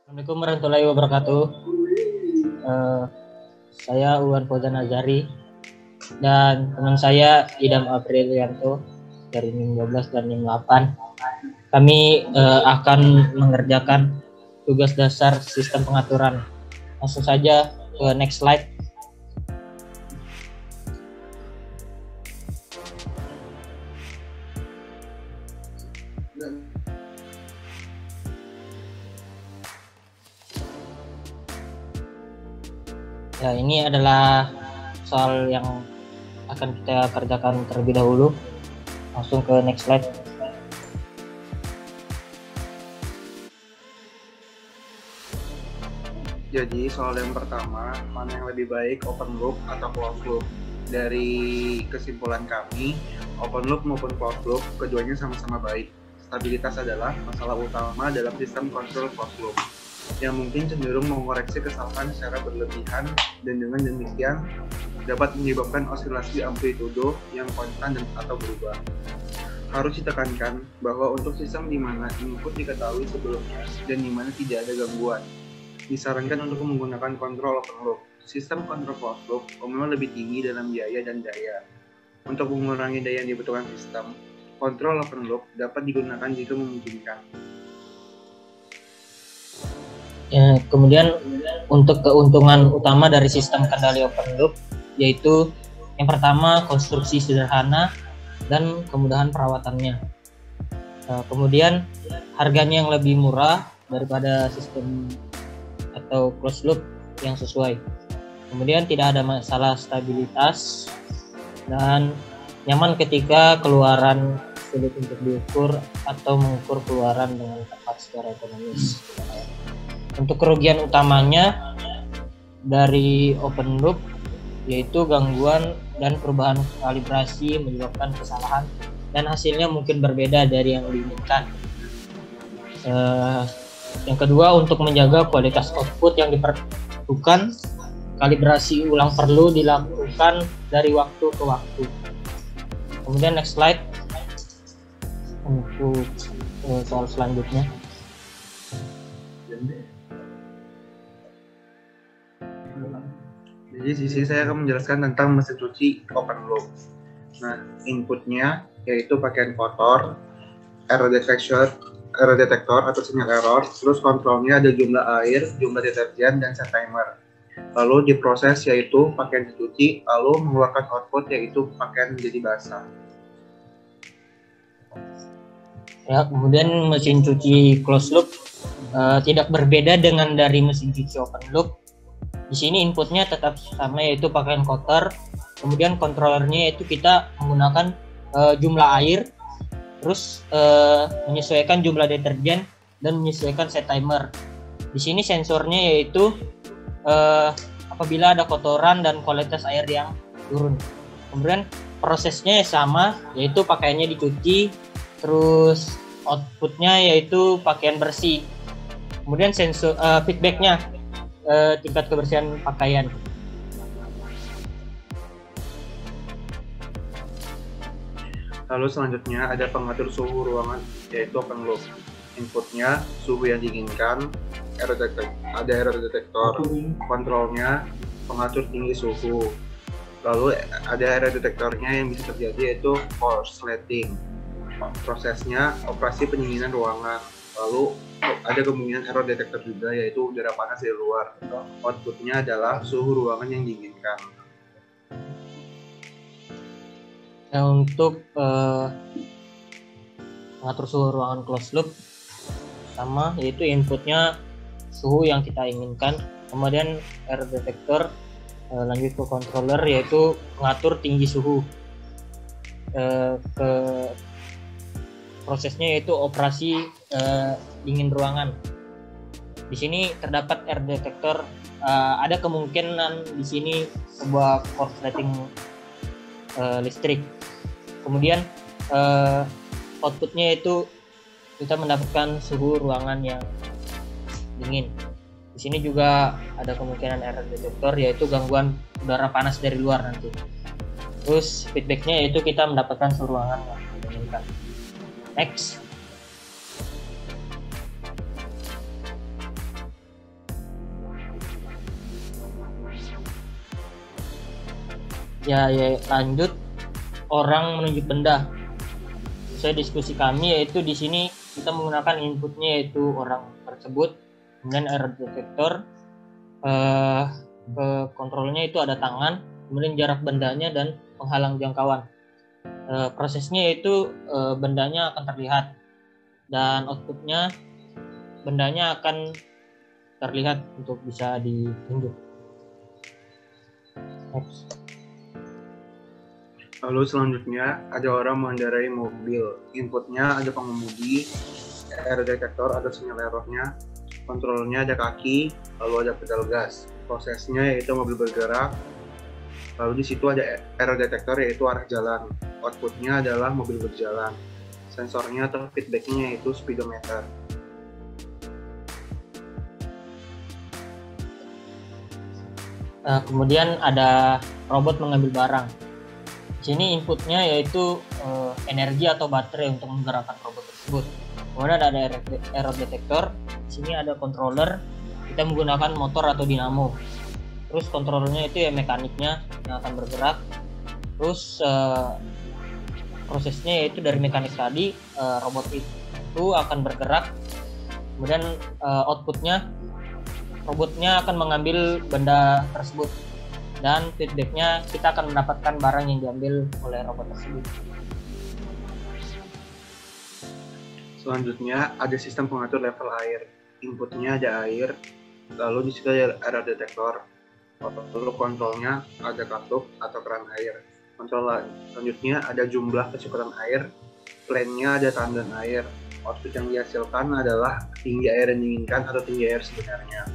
Assalamualaikum warahmatullahi wabarakatuh. Eh, saya Uwan Fauzan Azari dan teman saya Idam Aprilianto dari NIM 12 dan NIM 8. Kami akan mengerjakan tugas dasar sistem pengaturan. Langsung saja ke next slide. Ya, ini adalah soal yang akan kita kerjakan terlebih dahulu. Langsung ke next slide. Jadi soal yang pertama, mana yang lebih baik, open loop atau closed loop? Dari kesimpulan kami, open loop maupun closed loop keduanya sama-sama baik. Stabilitas adalah masalah utama dalam sistem kontrol closed loop yang mungkin cenderung mengoreksi kesalahan secara berlebihan, dan dengan demikian dapat menyebabkan osilasi amplitudo yang konstan dan atau berubah. Harus ditekankan bahwa untuk sistem di mana input diketahui sebelumnya dan di mana tidak ada gangguan, disarankan untuk menggunakan kontrol open loop. Sistem kontrol closed loop umumnya lebih tinggi dalam biaya dan daya. Untuk mengurangi daya yang dibutuhkan sistem, kontrol open loop dapat digunakan jika memungkinkan. Ya, kemudian untuk keuntungan utama dari sistem kendali open loop yaitu yang pertama konstruksi sederhana dan kemudahan perawatannya. Kemudian harganya yang lebih murah daripada sistem atau closed loop yang sesuai. Kemudian tidak ada masalah stabilitas dan nyaman ketika keluaran sulit untuk diukur atau mengukur keluaran dengan tepat secara ekonomis. Untuk kerugian utamanya dari open loop yaitu gangguan dan perubahan kalibrasi menyebabkan kesalahan dan hasilnya mungkin berbeda dari yang diinginkan. Yang kedua, untuk menjaga kualitas output yang diperlukan, kalibrasi ulang perlu dilakukan dari waktu ke waktu. Kemudian next slide untuk soal selanjutnya. Jadi di sini saya akan menjelaskan tentang mesin cuci open loop. Nah, inputnya yaitu pakaian kotor, error detektor atau sinyal error, terus kontrolnya ada jumlah air, jumlah deterjen, dan set timer. Lalu diproses yaitu pakaian dicuci, lalu mengeluarkan output yaitu pakaian menjadi basah. Ya, kemudian mesin cuci closed loop tidak berbeda dengan dari mesin cuci open loop. Di sini inputnya tetap sama yaitu pakaian kotor. Kemudian kontrolernya yaitu kita menggunakan jumlah air, terus menyesuaikan jumlah deterjen dan menyesuaikan set timer. Di sini sensornya yaitu apabila ada kotoran dan kualitas air yang turun. Kemudian prosesnya sama yaitu pakaiannya dicuci, terus outputnya yaitu pakaian bersih. Kemudian sensor feedbacknya tingkat kebersihan pakaian. Lalu selanjutnya ada pengatur suhu ruangan yaitu open loop. Inputnya suhu yang diinginkan, ada error detektor, kontrolnya pengatur tinggi suhu. Lalu ada error detektornya yang bisa terjadi yaitu korsleting. Prosesnya operasi pendinginan ruangan. Lalu ada kemungkinan error detektor juga yaitu udara panas dari luar. Outputnya adalah suhu ruangan yang diinginkan. Nah, untuk mengatur suhu ruangan closed loop sama yaitu inputnya suhu yang kita inginkan, kemudian error detektor, lanjut ke controller yaitu mengatur tinggi suhu. Ke prosesnya yaitu operasi dingin ruangan. Di sini terdapat error detektor, ada kemungkinan di sini sebuah korsleting listrik. Kemudian outputnya itu kita mendapatkan suhu ruangan yang dingin. Di sini juga ada kemungkinan error detektor yaitu gangguan udara panas dari luar nanti. Terus feedbacknya yaitu kita mendapatkan suhu ruangan yang diinginkan. Next. Ya, lanjut orang menunjuk benda. Sesuai diskusi kami yaitu di sini kita menggunakan inputnya yaitu orang tersebut, kemudian error detector, ke kontrolnya itu ada tangan, kemudian jarak bendanya dan penghalang jangkauan. Prosesnya yaitu bendanya akan terlihat dan outputnya bendanya akan terlihat untuk bisa ditunjuk. Next. Lalu selanjutnya ada orang mengendarai mobil. Inputnya ada pengemudi, error detector ada sinyal errornya, kontrolnya ada kaki, lalu ada pedal gas. Prosesnya yaitu mobil bergerak. Lalu di situ ada error detector yaitu arah jalan. Outputnya adalah mobil berjalan. Sensornya atau feedbacknya yaitu speedometer. Kemudian ada robot mengambil barang. Di sini inputnya yaitu energi atau baterai untuk menggerakkan robot tersebut. Kemudian ada error detector. Di sini ada controller. Kita menggunakan motor atau dinamo. Terus kontrolnya itu ya mekaniknya yang akan bergerak. Terus prosesnya yaitu dari mekanik tadi, robot itu akan bergerak. Kemudian outputnya robotnya akan mengambil benda tersebut dan feedbacknya kita akan mendapatkan barang yang diambil oleh robot tersebut. Selanjutnya ada sistem pengatur level air. Inputnya ada air, lalu di situ ada error detector. Lalu kontrolnya ada katup atau keran air. Kontrol selanjutnya ada jumlah kecukupan air, plane-nya ada tandon air. Output yang dihasilkan adalah tinggi air yang diinginkan atau tinggi air sebenarnya.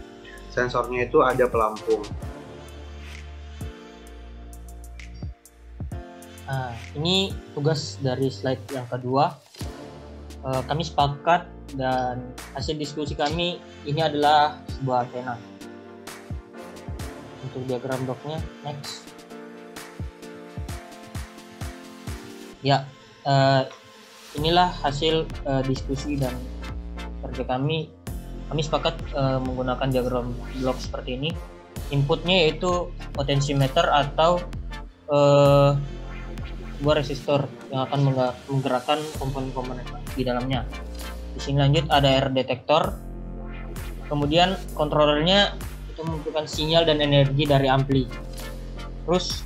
Sensornya itu ada pelampung. Nah, ini tugas dari slide yang kedua. Kami sepakat dan hasil diskusi kami ini adalah sebuah antena. Untuk diagram bloknya, next. Ya, inilah hasil diskusi dan kerja kami. Kami sepakat menggunakan diagram blok seperti ini. Inputnya yaitu potensimeter atau sebuah resistor yang akan menggerakkan komponen-komponen di dalamnya. Di sini lanjut ada error detector. Kemudian kontrolernya itu menentukan sinyal dan energi dari ampli. Terus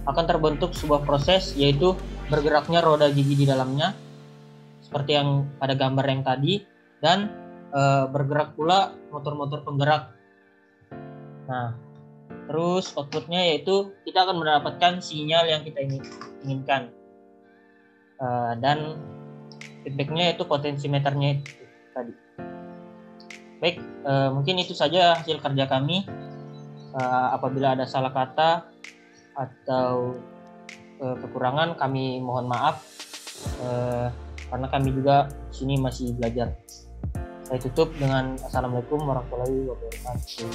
akan terbentuk sebuah proses yaitu bergeraknya roda gigi di dalamnya seperti yang pada gambar yang tadi, dan bergerak pula motor-motor penggerak. Nah, terus outputnya yaitu kita akan mendapatkan sinyal yang kita inginkan, dan feedbacknya yaitu potensimeternya itu tadi. Baik, mungkin itu saja hasil kerja kami. Apabila ada salah kata atau kekurangan kami mohon maaf, karena kami juga di sini masih belajar. Saya tutup dengan Assalamualaikum warahmatullahi wabarakatuh.